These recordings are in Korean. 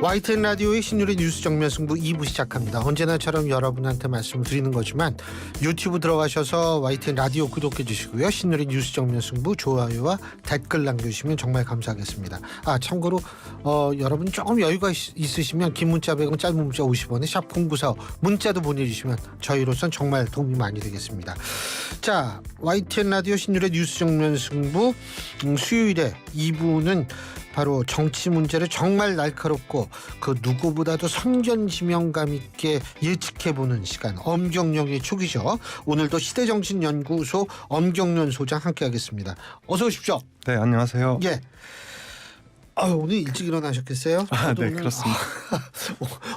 YTN 라디오의 신율의 뉴스 정면 승부 2부 시작합니다. 언제나처럼 여러분한테 말씀을 드리는 거지만 유튜브 들어가셔서 YTN 라디오 구독해 주시고요. 신율의 뉴스 정면 승부 좋아요와 댓글 남겨주시면 정말 감사하겠습니다. 참고로 여러분 조금 여유가 있으시면 긴 문자 100원, 짧은 문자 50원에 샵 0945 문자도 보내주시면 저희로선 정말 도움이 많이 되겠습니다. 자, YTN 라디오 신율의 뉴스 정면 승부 수요일에 2부는 바로 정치 문제를 정말 날카롭고 그 누구보다도 선견지명감 있게 예측해보는 시간, 엄경련의 촉이죠. 오늘도 시대정신연구소 엄경련 소장 함께하겠습니다. 어서 오십시오. 네, 안녕하세요. 예. 오늘 일찍 일어나셨겠어요? 네, 그렇습니다.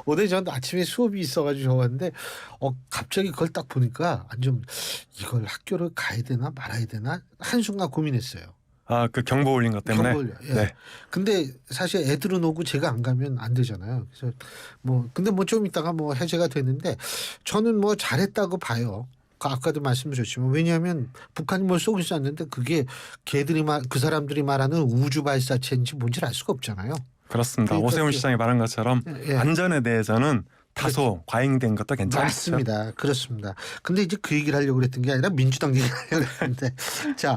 오늘 전 아침에 수업이 있어가지고 적었는데 갑자기 그걸 딱 보니까 완전 이걸 학교를 가야 되나 말아야 되나 한순간 고민했어요. 그 경보 올린 것 때문에. 경보를, 예. 네. 근데 사실 애들은 오고 제가 안 가면 안 되잖아요. 그래서 근데 좀 있다가 해제가 되는데 저는 잘했다고 봐요. 아까도 말씀드렸지만 왜냐하면 북한이 쏘긴 쐈는데 그게 그 사람들이 말하는 우주 발사체인지 뭔지 알 수가 없잖아요. 그렇습니다. 오세훈 시장이 말한 것처럼 예. 안전에 대해서는 다소 과잉된 것도 괜찮죠. 맞습니다. 그렇습니다. 근데 이제 그 얘기를 하려고 그랬던 게 아니라 민주당 얘기를 하려고 했는데 자,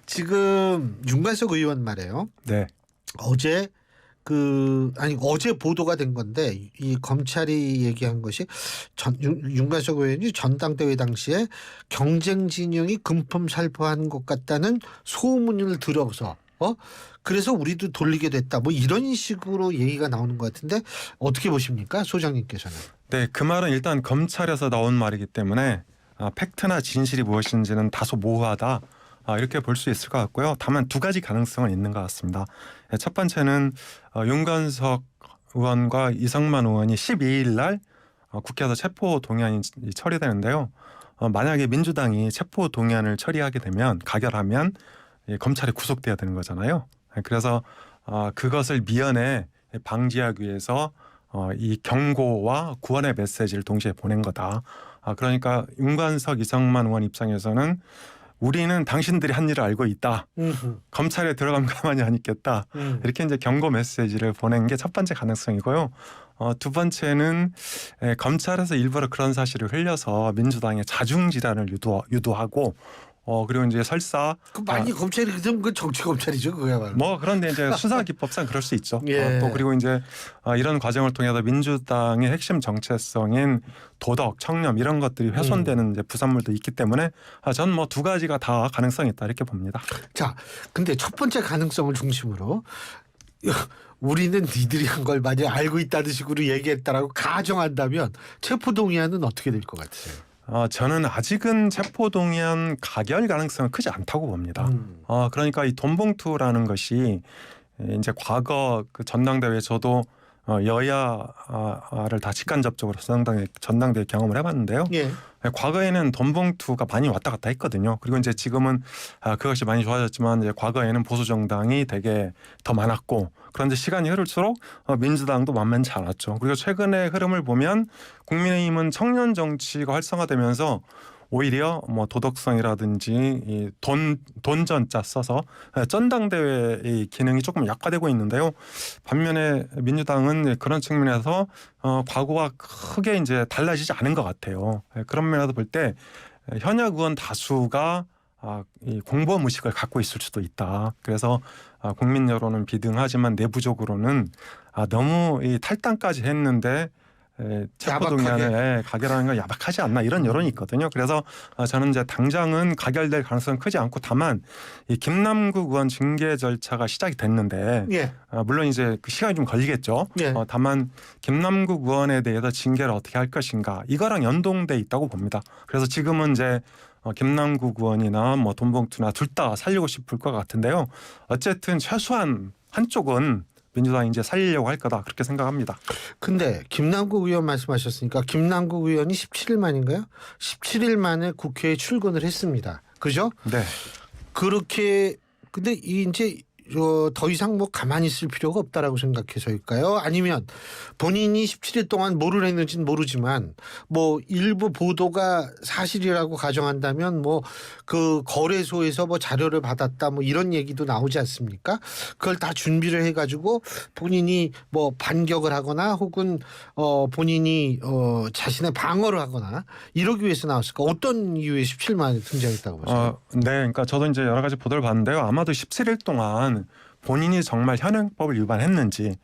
지금 윤관석 의원 말이에요. 네. 어제 보도가 된 건데 이 검찰이 얘기한 것이 윤관석 의원이 전당대회 당시에 경쟁 진영이 금품살포한 것 같다는 소문을 들어서 그래서 우리도 돌리게 됐다. 이런 식으로 얘기가 나오는 것 같은데 어떻게 보십니까, 소장님께서는? 네, 그 말은 일단 검찰에서 나온 말이기 때문에 팩트나 진실이 무엇인지는 다소 모호하다. 이렇게 볼 수 있을 것 같고요. 다만 두 가지 가능성은 있는 것 같습니다. 첫 번째는 윤관석 의원과 이성만 의원이 12일 날 국회에서 체포 동의안이 처리되는데요. 만약에 민주당이 체포 동의안을 처리하게 되면 가결하면 검찰에 구속돼야 되는 거잖아요. 그래서 그것을 미연에 방지하기 위해서 이 경고와 구원의 메시지를 동시에 보낸 거다. 그러니까 윤관석, 이성만 의원 입장에서는 우리는 당신들이 한 일을 알고 있다. 검찰에 들어가면 가만히 안 있겠다. 이렇게 이제 경고 메시지를 보낸 게 첫 번째 가능성이고요. 두 번째는 검찰에서 일부러 그런 사실을 흘려서 민주당의 자중질환을 유도하고 그리고 이제 설사 많이 검찰이 그 정치 검찰이죠, 그야말로. 그런데 이제 수사 기법상 그럴 수 있죠. 예. 또 그리고 이제 이런 과정을 통해서 민주당의 핵심 정체성인 도덕, 청렴 이런 것들이 훼손되는 이제 부산물도 있기 때문에 전 두 가지가 다 가능성이 있다 이렇게 봅니다. 자, 근데 첫 번째 가능성을 중심으로 우리는 니들이 한 걸 만약 알고 있다는 식으로 얘기했다라고 가정한다면 체포동의안은 어떻게 될 것 같으세요? 저는 아직은 체포동의안 가결 가능성은 크지 않다고 봅니다. 그러니까 이 돈봉투라는 것이 이제 과거 그 전당대회 저도 여야를 다 직간접적으로 전당대회 경험을 해봤는데요. 예. 과거에는 돈봉투가 많이 왔다 갔다 했거든요. 그리고 이제 지금은 그것이 많이 좋아졌지만 이제 과거에는 보수 정당이 되게 더 많았고 그런데 시간이 흐를수록 민주당도 만만치 않았죠. 그리고 최근의 흐름을 보면 국민의힘은 청년 정치가 활성화되면서 오히려 도덕성이라든지 이 돈전자 써서 전당대회의 기능이 조금 약화되고 있는데요. 반면에 민주당은 그런 측면에서 과거와 크게 이제 달라지지 않은 것 같아요. 그런 면에서 볼 때 현역 의원 다수가 이 공범 의식을 갖고 있을 수도 있다. 그래서 국민 여론은 비등하지만 내부적으로는 너무 이 탈당까지 했는데 체포동의안을 가결하는 건 야박하지 않나 이런 여론이 있거든요. 그래서 저는 이제 당장은 가결될 가능성은 크지 않고 다만 이 김남국 의원 징계 절차가 시작이 됐는데 예. 물론 이제 그 시간이 좀 걸리겠죠. 예. 다만 김남국 의원에 대해서 징계를 어떻게 할 것인가 이거랑 연동돼 있다고 봅니다. 그래서 지금은 이제 김남국 의원이나 돈봉투나 둘 다 살리고 싶을 것 같은데요. 어쨌든 최소한 한쪽은 민주당이 이제 살리려고 할 거다 그렇게 생각합니다. 근데 김남국 의원 말씀하셨으니까 김남국 의원이 17일 만인가요? 17일 만에 국회에 출근을 했습니다. 그죠? 네. 그렇게 근데 이제 더 이상 뭐 가만히 있을 필요가 없다라고 생각해서일까요? 아니면 본인이 17일 동안 뭐를 했는지는 모르지만 뭐 일부 보도가 사실이라고 가정한다면 뭐 그 거래소에서 뭐 자료를 받았다 뭐 이런 얘기도 나오지 않습니까? 그걸 다 준비를 해가지고 본인이 뭐 반격을 하거나 혹은 본인이 자신의 방어를 하거나 이러기 위해서 나왔을까? 어떤 이유에 17일 만에 등장했다고 보세요? 네, 그러니까 저도 이제 여러 가지 보도를 봤는데요. 아마도 17일 동안 본인이 정말 현행법을 위반했는지,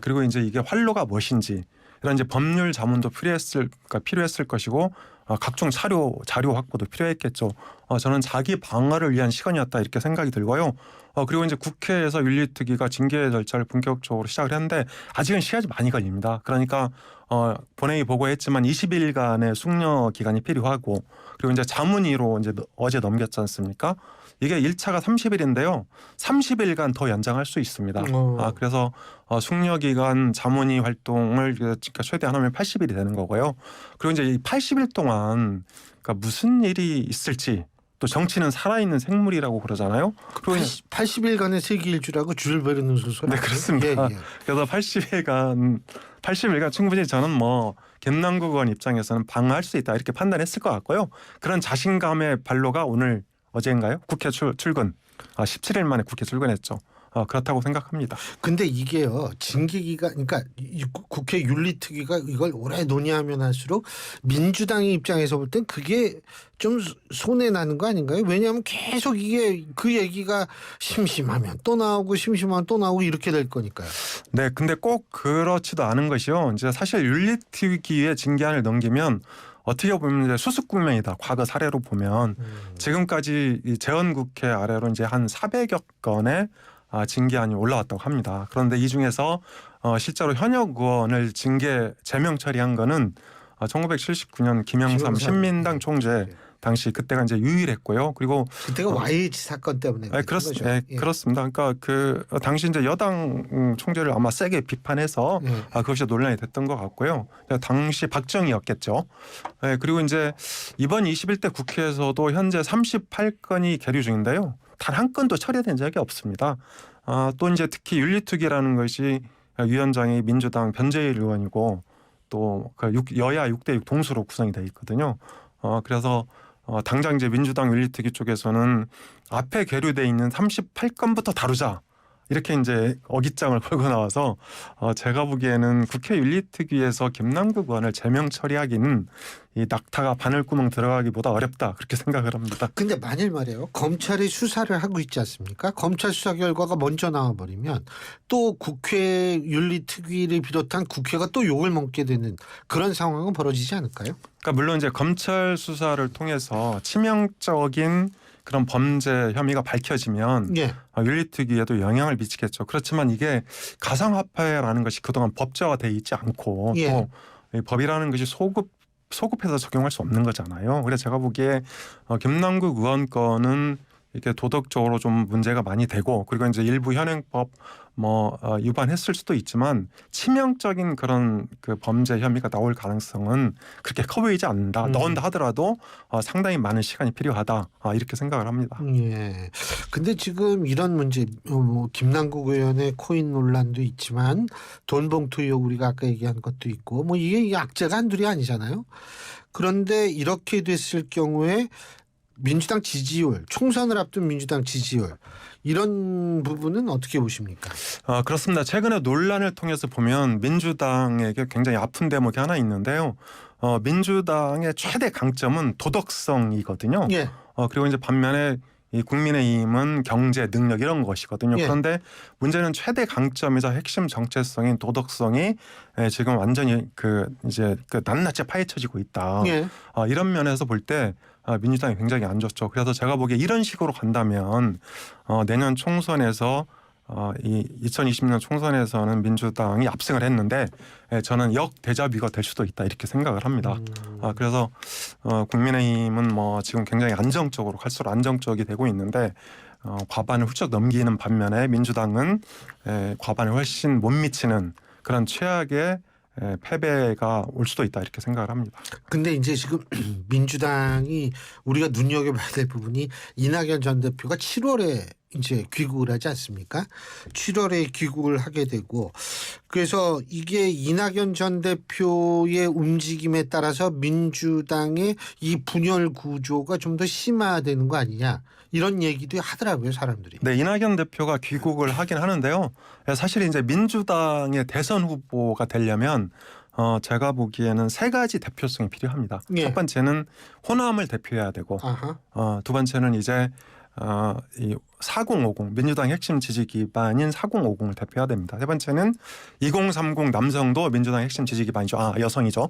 그리고 이제 이게 활로가 무엇인지 이런 이제 법률 자문도 필요했을 것이고, 각종 자료 확보도 필요했겠죠. 저는 자기 방어를 위한 시간이었다 이렇게 생각이 들고요. 그리고 이제 국회에서 윤리특위가 징계 절차를 본격적으로 시작을 했는데 아직은 시간이 많이 걸립니다. 그러니까 본회의 보고했지만 20일간의 숙려 기간이 필요하고, 그리고 이제 자문위로 이제 어제 넘겼지 않습니까? 이게 1차가 30일인데요. 30일간 더 연장할 수 있습니다. 그래서 숙려 기간 자문위 활동을 그러니까 최대한 하면 80일이 되는 거고요. 그리고 이제 이 80일 동안 그러니까 무슨 일이 있을지, 또 정치는 살아있는 생물이라고 그러잖아요. 80일간의 세기 일주라고 줄을 베르는 소설. 네, 그렇습니다. 예. 그래서 80일간 충분히 저는 뭐 김남국 의원 입장에서는 방어할 수 있다 이렇게 판단했을 것 같고요. 그런 자신감의 발로가 어제인가요? 국회 출근. 17일 만에 국회 출근했죠. 그렇다고 생각합니다. 근데 이게요, 징계 기간, 그러니까 국회 윤리특위가 이걸 오래 논의하면 할수록 민주당의 입장에서 볼 땐 그게 좀 손해 나는 거 아닌가요? 왜냐하면 계속 이게 그 얘기가 심심하면 또 나오고 심심하면 또 나오고 이렇게 될 거니까요. 네, 근데 꼭 그렇지도 않은 것이요. 이제 사실 윤리특위의 징계안을 넘기면 어떻게 보면 이제 수습 국면이다. 과거 사례로 보면 지금까지 이 재헌국회 아래로 이제 한 400여 건의 징계안이 올라왔다고 합니다. 그런데 이 중에서 실제로 현역 의원을 징계 제명 처리한 거는 1979년 김영삼 신민당 총재 당시 그때가 이제 유일했고요. 그리고 그때가 YH 사건 때문에 그렇습니다. 그러니까 그 당시 이제 여당 총재를 아마 세게 비판해서 그것이 논란이 됐던 것 같고요. 당시 박정희였겠죠. 그리고 이제 이번 21대 국회에서도 현재 38건이 계류 중인데요. 단 한 건도 처리된 적이 없습니다. 또 이제 특히 윤리특위라는 것이 위원장이 민주당 변재일 의원이고 또 여야 6대6 동수로 구성이 되어 있거든요. 그래서 당장 이제 민주당 윤리특위 쪽에서는 앞에 계류돼 있는 38건부터 다루자 이렇게 이제 어깃장을 걸고 나와서 제가 보기에는 국회 윤리특위에서 김남국 의원을 제명 처리하기는 이 낙타가 바늘구멍 들어가기보다 어렵다 그렇게 생각을 합니다. 근데 만일 말이에요. 검찰이 수사를 하고 있지 않습니까? 검찰 수사 결과가 먼저 나와버리면 또 국회 윤리특위를 비롯한 국회가 또 욕을 먹게 되는 그런 상황은 벌어지지 않을까요? 그러니까 물론 이제 검찰 수사를 통해서 치명적인 그런 범죄 혐의가 밝혀지면 윤리특위에도 영향을 미치겠죠. 그렇지만 이게 가상화폐라는 것이 그동안 법제화돼 있지 않고 또 법이라는 것이 소급해서 적용할 수 없는 거잖아요. 그래서 제가 보기에 김남국 의원 건은 이게 도덕적으로 좀 문제가 많이 되고, 그리고 이제 일부 현행법 위반했을 수도 있지만 치명적인 그런 그 범죄 혐의가 나올 가능성은 그렇게 커 보이지 않는다. 넣은다 하더라도 상당히 많은 시간이 필요하다. 이렇게 생각을 합니다. 예. 근데 지금 이런 문제, 김남국 의원의 코인 논란도 있지만 돈봉투 의혹 우리가 아까 얘기한 것도 있고, 뭐 이게 악재가 한둘이 아니잖아요. 그런데 이렇게 됐을 경우에 민주당 지지율, 총선을 앞둔 민주당 지지율 이런 부분은 어떻게 보십니까? 그렇습니다. 최근에 논란을 통해서 보면 민주당에게 굉장히 아픈 대목이 하나 있는데요. 민주당의 최대 강점은 도덕성이거든요. 그리고 이제 반면에 이 국민의힘은 경제 능력 이런 것이거든요. 그런데 문제는 최대 강점이자 핵심 정체성인 도덕성이 지금 완전히 이제 낱낱이 파헤쳐지고 있다. 이런 면에서 볼 때 민주당이 굉장히 안 좋죠. 그래서 제가 보기에 이런 식으로 간다면 내년 총선에서 이 2020년 총선에서는 민주당이 압승을 했는데 저는 역대자비가 될 수도 있다 이렇게 생각을 합니다. 그래서 국민의힘은 지금 굉장히 안정적으로 갈수록 안정적이 되고 있는데 과반을 훌쩍 넘기는 반면에 민주당은 과반을 훨씬 못 미치는 그런 최악의 패배가 올 수도 있다 이렇게 생각을 합니다. 근데 이제 지금 민주당이 우리가 눈여겨봐야 될 부분이 이낙연 전 대표가 7월에 이제 귀국을 하지 않습니까? 7월에 귀국을 하게 되고 그래서 이게 이낙연 전 대표의 움직임에 따라서 민주당의 이 분열 구조가 좀 더 심화되는 거 아니냐 이런 얘기도 하더라고요 사람들이. 네, 이낙연 대표가 귀국을 하긴 하는데요. 사실 이제 민주당의 대선 후보가 되려면 제가 보기에는 세 가지 대표성이 필요합니다. 예. 첫 번째는 호남을 대표해야 되고, 아하. 두 번째는 이제 이 4050 민주당 핵심 지지 기반인 4050을 대표해야 됩니다. 세 번째는 2030 남성도 민주당 핵심 지지 기반이죠. 여성이죠.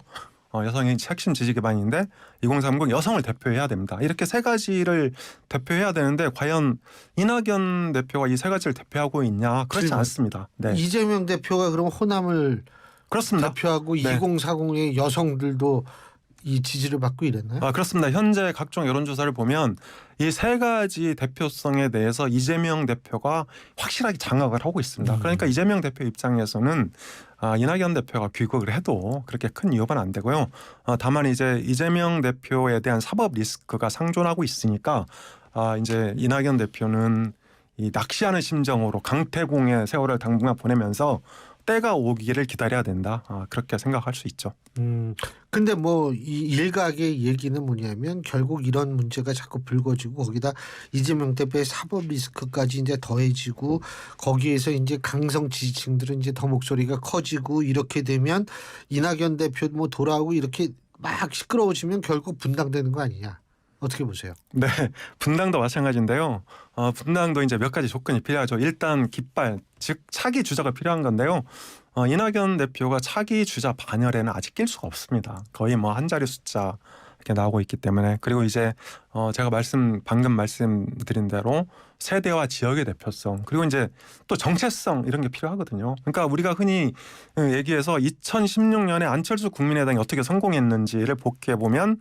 여성이 핵심 지지 기반인데 2030 여성을 대표해야 됩니다. 이렇게 세 가지를 대표해야 되는데 과연 이낙연 대표가 이 세 가지를 대표하고 있냐? 그렇지 질문. 않습니다. 네. 이재명 대표가 그럼 호남을 그렇습니다. 대표하고 네. 2040의 여성들도 이 지지를 받고 이랬나요? 그렇습니다. 현재 각종 여론조사를 보면 이 세 가지 대표성에 대해서 이재명 대표가 확실하게 장악을 하고 있습니다. 그러니까 이재명 대표 입장에서는 이낙연 대표가 귀국을 해도 그렇게 큰 위협은 안 되고요. 다만 이제 이재명 대표에 대한 사법 리스크가 상존하고 있으니까 이제 이낙연 대표는 이 낚시하는 심정으로 강태공의 세월을 당분간 보내면서 때가 오기를 기다려야 된다. 그렇게 생각할 수 있죠. 근데 뭐 이 일각의 얘기는 뭐냐면 결국 이런 문제가 자꾸 불거지고 거기다 이재명 대표의 사법 리스크까지 이제 더해지고 거기에서 이제 강성 지지층들은 이제 더 목소리가 커지고 이렇게 되면 이낙연 대표 뭐 돌아오고 이렇게 막 시끄러워지면 결국 분당되는 거 아니냐? 어떻게 보세요? 네, 분당도 마찬가지인데요. 분당도 이제 몇 가지 조건이 필요하죠. 일단 깃발, 즉 차기 주자가 필요한 건데요. 이낙연 대표가 차기 주자 반열에는 아직 낄 수가 없습니다. 거의 뭐 한 자리 숫자 이렇게 나오고 있기 때문에 그리고 이제 제가 방금 말씀드린 대로 세대와 지역의 대표성 그리고 이제 또 정체성 이런 게 필요하거든요. 그러니까 우리가 흔히 얘기해서 2016년에 안철수 국민의당이 어떻게 성공했는지를 복귀해 보면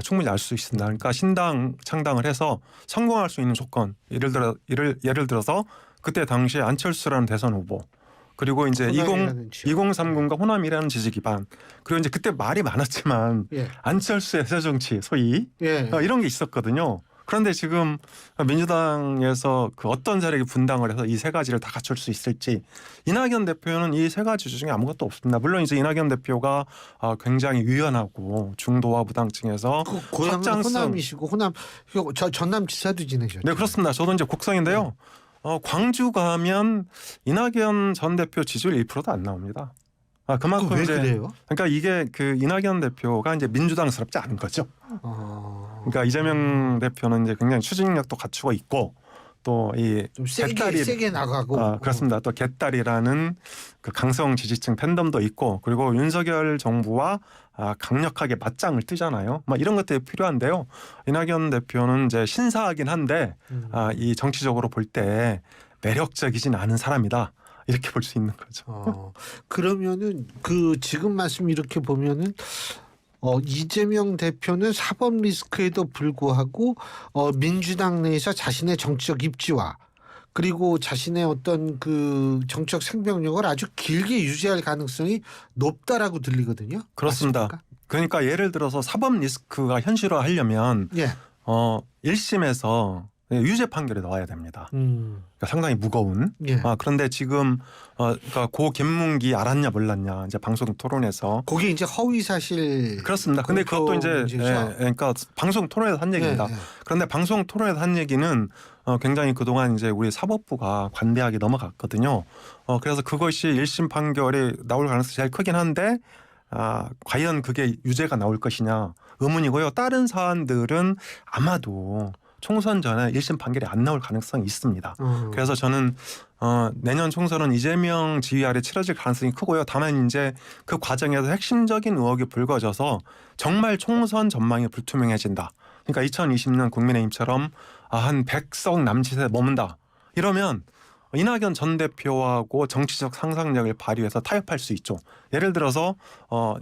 충분히 알 수 있습니다. 그러니까 신당 창당을 해서 성공할 수 있는 조건 예를 들어서 그때 당시에 안철수라는 대선 후보 그리고 이제 2030과 호남이라는 지지 기반 그리고 이제 그때 말이 많았지만 예. 안철수의 새정치 소위 예. 이런 게 있었거든요. 그런데 지금 민주당에서 그 어떤 세력이 분당을 해서 이 세 가지를 다 갖출 수 있을지 이낙연 대표는 이 세 가지 중에 아무것도 없습니다. 물론 이제 이낙연 대표가 굉장히 유연하고 중도와 무당층에서 그 고향은 호남이시고 호남 전남지사도 지내셨죠. 네 그렇습니다. 저도 이제 곡성인데요. 광주 가면 이낙연 전 대표 지지율 1%도 안 나옵니다. 그만큼 왜 이제 그래요? 그러니까 이게 그 이낙연 대표가 이제 민주당스럽지 않은 거죠. 그러니까 이재명 대표는 이제 굉장히 추진력도 갖추고 있고 또 이 좀 세게 나가고 그렇습니다. 또 개딸이라는 그 강성 지지층 팬덤도 있고 그리고 윤석열 정부와 강력하게 맞짱을 뜨잖아요. 이런 것들이 필요한데요. 이낙연 대표는 이제 신사하긴 한데 이 정치적으로 볼 때 매력적이진 않은 사람이다. 이렇게 볼 수 있는 거죠. 그러면은 그 지금 말씀 이렇게 보면은 이재명 대표는 사법 리스크에도 불구하고 민주당 내에서 자신의 정치적 입지와 그리고 자신의 어떤 그 정치적 생명력을 아주 길게 유지할 가능성이 높다라고 들리거든요. 그렇습니다. 맞습니까? 그러니까 예를 들어서 사법 리스크가 현실화하려면 예. 1심에서 유죄 판결이 나와야 됩니다. 그러니까 상당히 무거운. 예. 그런데 지금 그러니까 고 김문기 알았냐 몰랐냐 이제 방송 토론에서 거기 이제 허위 사실 그렇습니다. 근데 그것도 이제 그러니까 방송 토론에서 한 얘기입니다. 예. 그런데 방송 토론에서 한 얘기는 굉장히 그동안 이제 우리 사법부가 관대하게 넘어갔거든요. 그래서 그것이 1심 판결이 나올 가능성이 제일 크긴 한데 과연 그게 유죄가 나올 것이냐 의문이고요. 다른 사안들은 아마도 총선 전에 1심 판결이 안 나올 가능성이 있습니다. 그래서 저는 내년 총선은 이재명 지휘 아래 치러질 가능성이 크고요. 다만 이제 그 과정에서 핵심적인 의혹이 불거져서 정말 총선 전망이 불투명해진다. 그러니까 2020년 국민의힘처럼 한 100석 남짓에 머문다. 이러면 이낙연 전 대표하고 정치적 상상력을 발휘해서 타협할 수 있죠. 예를 들어서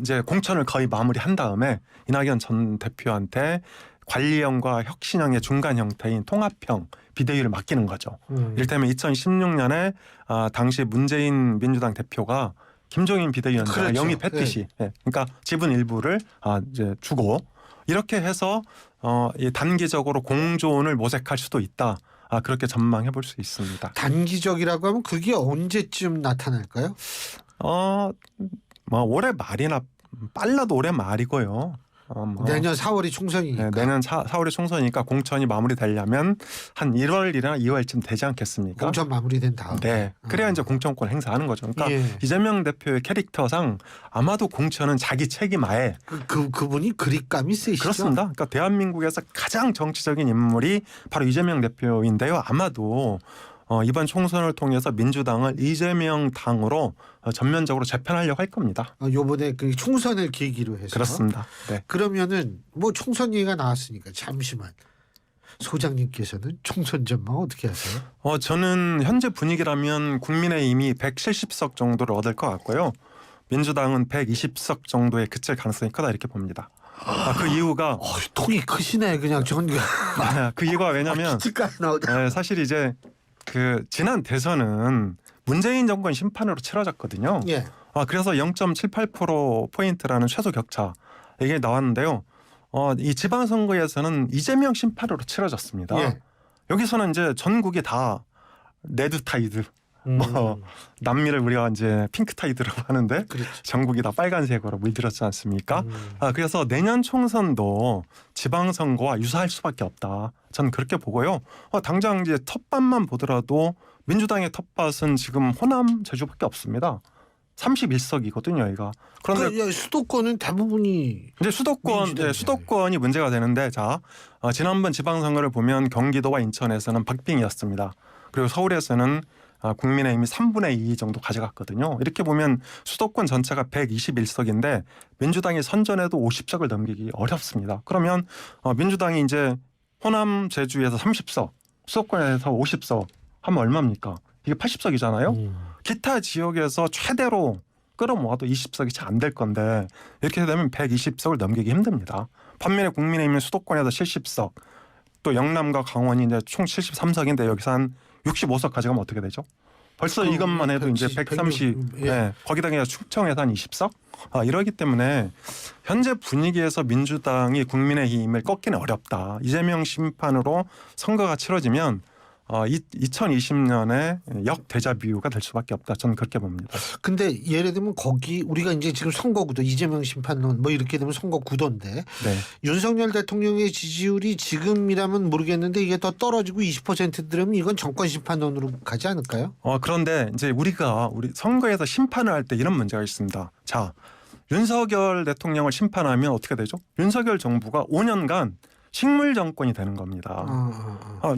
이제 공천을 거의 마무리한 다음에 이낙연 전 대표한테 관리형과 혁신형의 중간 형태인 통합형 비대위를 맡기는 거죠. 이를테면 2016년에 당시 문재인 민주당 대표가 김종인 비대위원장 그렇죠. 영입했듯이, 그러니까 지분 일부를 이제 주고 이렇게 해서 이 단기적으로 공존을 모색할 수도 있다. 그렇게 전망해 볼 수 있습니다. 단기적이라고 하면 그게 언제쯤 나타날까요? 뭐 올해 말이나 빨라도 올해 말이고요. 내년 4월이 총선이니까. 네, 내년 4월이 총선이니까 공천이 마무리되려면 한 1월이나 2월쯤 되지 않겠습니까? 공천 마무리된 다음에. 네, 그래야 이제 공천권 행사하는 거죠. 그러니까 예. 이재명 대표의 캐릭터상 아마도 공천은 자기 책임하에 그분이 그립감이 세시죠? 그렇습니다. 그러니까 대한민국에서 가장 정치적인 인물이 바로 이재명 대표인데요. 아마도 이번 총선을 통해서 민주당을 이재명 당으로 전면적으로 재편하려고 할 겁니다. 요번에 그 총선을 계기로 해서. 그렇습니다. 네. 그러면은 뭐 총선 얘기가 나왔으니까 잠시만. 소장님께서는 총선 전망 어떻게 하세요? 저는 현재 분위기라면 국민의힘이 170석 정도를 얻을 것 같고요. 민주당은 120석 정도에 그칠 가능성이 크다 이렇게 봅니다. 그 이유가 통이 크시네 그냥 전가. 그 이유가 왜냐하면 기까지 나오다. 네, 사실 이제 그 지난 대선은 문재인 정권 심판으로 치러졌거든요. 예. 그래서 0.78%포인트라는 최소 격차 이게 나왔는데요. 이 지방선거에서는 이재명 심판으로 치러졌습니다. 예. 여기서는 이제 전국이 다 레드 타이드, 남미를 우리가 이제 핑크 타이드라고 하는데 그렇죠. 전국이 다 빨간색으로 물들었지 않습니까? 그래서 내년 총선도 지방선거와 유사할 수밖에 없다. 저는 그렇게 보고요. 당장 이제 텃밭만 보더라도 민주당의 텃밭은 지금 호남, 제주밖에 없습니다. 31석이거든요, 여기가. 그런데 수도권은 대부분이 이제 수도권이 문제가 되는데, 자, 지난번 지방선거를 보면 경기도와 인천에서는 박빙이었습니다. 그리고 서울에서는 국민의힘이 3분의 2 정도 가져갔거든요. 이렇게 보면 수도권 전체가 121석인데 민주당이 선전해도 50석을 넘기기 어렵습니다. 그러면 민주당이 이제 호남, 제주에서 30석, 수도권에서 50석 하면 얼마입니까? 이게 80석이잖아요. 기타 지역에서 최대로 끌어모아도 20석이 잘 안 될 건데 이렇게 되면 120석을 넘기기 힘듭니다. 반면에 국민의힘은 수도권에서 70석, 또 영남과 강원이 이제 총 73석인데 여기서 한 65석 가져가면 어떻게 되죠? 벌써 이것만 해도 이제 130, 네, 거기다 그냥 충청에서 한 20석? 이러기 때문에 현재 분위기에서 민주당이 국민의힘을 꺾기는 어렵다. 이재명 심판으로 선거가 치러지면 2020년에 역대자뷰가 될 수밖에 없다. 저는 그렇게 봅니다. 근데 예를 들면 거기 우리가 이제 지금 선거구도 이재명 심판론 뭐 이렇게 되면 선거구도인데 네. 윤석열 대통령의 지지율이 지금이라면 모르겠는데 이게 더 떨어지고 20% 들으면 이건 정권 심판론으로 가지 않을까요? 그런데 이제 우리 선거에서 심판을 할 때 이런 문제가 있습니다. 자, 윤석열 대통령을 심판하면 어떻게 되죠? 윤석열 정부가 5년간 식물 정권이 되는 겁니다.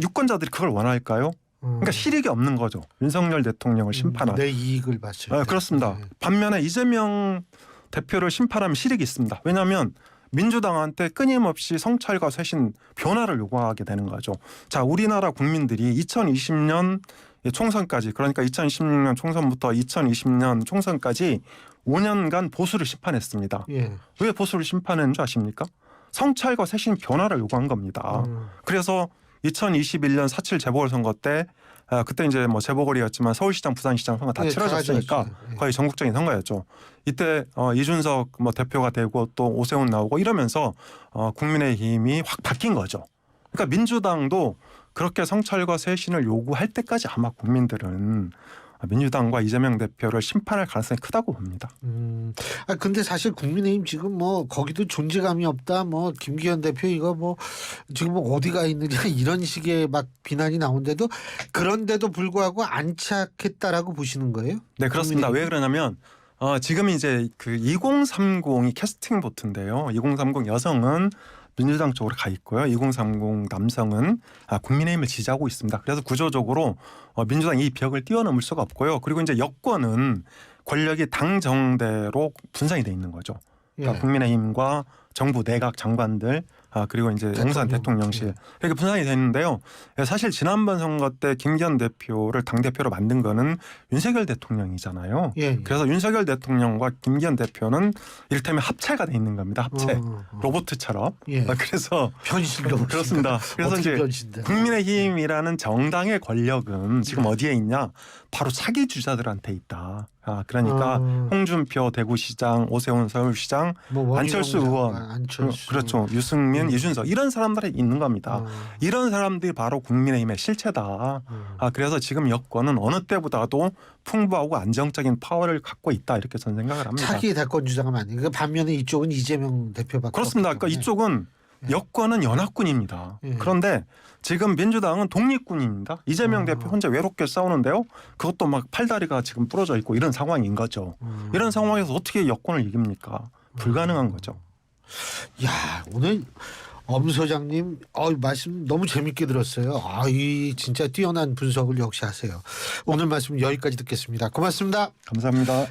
유권자들이 그걸 원할까요? 그러니까 실익이 없는 거죠. 윤석열 대통령을 심판한. 내 이익을 봤을 때. 그렇습니다. 네. 반면에 이재명 대표를 심판하면 실익이 있습니다. 왜냐하면 민주당한테 끊임없이 성찰과 쇄신, 변화를 요구하게 되는 거죠. 자, 우리나라 국민들이 2020년 총선까지, 그러니까 2016년 총선부터 2020년 총선까지 5년간 보수를 심판했습니다. 예. 왜 보수를 심판했는 줄 아십니까? 성찰과 쇄신 변화를 요구한 겁니다. 그래서 2021년 4.7 재보궐선거 때 그때 이제 뭐 재보궐이었지만 서울시장, 부산시장 선거 다 치러졌으니까 거의 전국적인 선거였죠. 이때 이준석 뭐 대표가 되고 또 오세훈 나오고 이러면서 국민의힘이 확 바뀐 거죠. 그러니까 민주당도 그렇게 성찰과 쇄신을 요구할 때까지 아마 국민들은 민주당과 이재명 대표를 심판할 가능성이 크다고 봅니다. 근데 사실 국민의힘 지금 뭐 거기도 존재감이 없다. 뭐 김기현 대표 이거 뭐 지금 뭐 어디가 있느냐 이런 식의 막 비난이 나오는데도 그런데도 불구하고 안착했다라고 보시는 거예요? 네, 그렇습니다. 왜 그러냐면 지금 이제 그 2030이 캐스팅 보트인데요. 2030 여성은 민주당 쪽으로 가 있고요. 2030 남성은 국민의힘을 지지하고 있습니다. 그래서 구조적으로 민주당이 이 벽을 뛰어넘을 수가 없고요. 그리고 이제 여권은 권력이 당정대로 분산이 돼 있는 거죠. 그러니까 국민의힘과 정부 내각 장관들 그리고 이제 용산 대통령실 이렇게 분산이 됐는데요. 사실 지난번 선거 때 김기현 대표를 당대표로 만든 거는 윤석열 대통령이잖아요. 그래서 윤석열 대통령과 김기현 대표는 이를테면 합체가 돼 있는 겁니다. 합체. 로봇처럼. 그래서 변신로 그렇습니다. 그래서 이제 국민의힘이라는 정당의 권력은 지금 어디에 있냐? 바로 차기 주자들한테 있다. 그러니까 홍준표 대구시장, 오세훈 서울시장, 뭐 안철수 의원 안철수. 그렇죠. 유승민, 이준석 이런 사람들이 있는 겁니다. 이런 사람들이 바로 국민의힘의 실체다. 그래서 지금 여권은 어느 때보다도 풍부하고 안정적인 파워를 갖고 있다 이렇게 저는 생각을 합니다. 차기 대권 주자가 많으니까 그러니까 반면에 이쪽은 이재명 대표밖에 그렇습니다. 없기 그러니까 때문에. 이쪽은 여권은 연합군입니다. 그런데 지금 민주당은 독립군입니다. 이재명 대표 혼자 외롭게 싸우는데요. 그것도 막 팔다리가 지금 부러져 있고 이런 상황인 거죠. 이런 상황에서 어떻게 여권을 이깁니까? 불가능한 거죠. 야, 오늘 엄 소장님 말씀 너무 재밌게 들었어요. 이 진짜 뛰어난 분석을 역시 하세요. 오늘 말씀 여기까지 듣겠습니다. 고맙습니다. 감사합니다.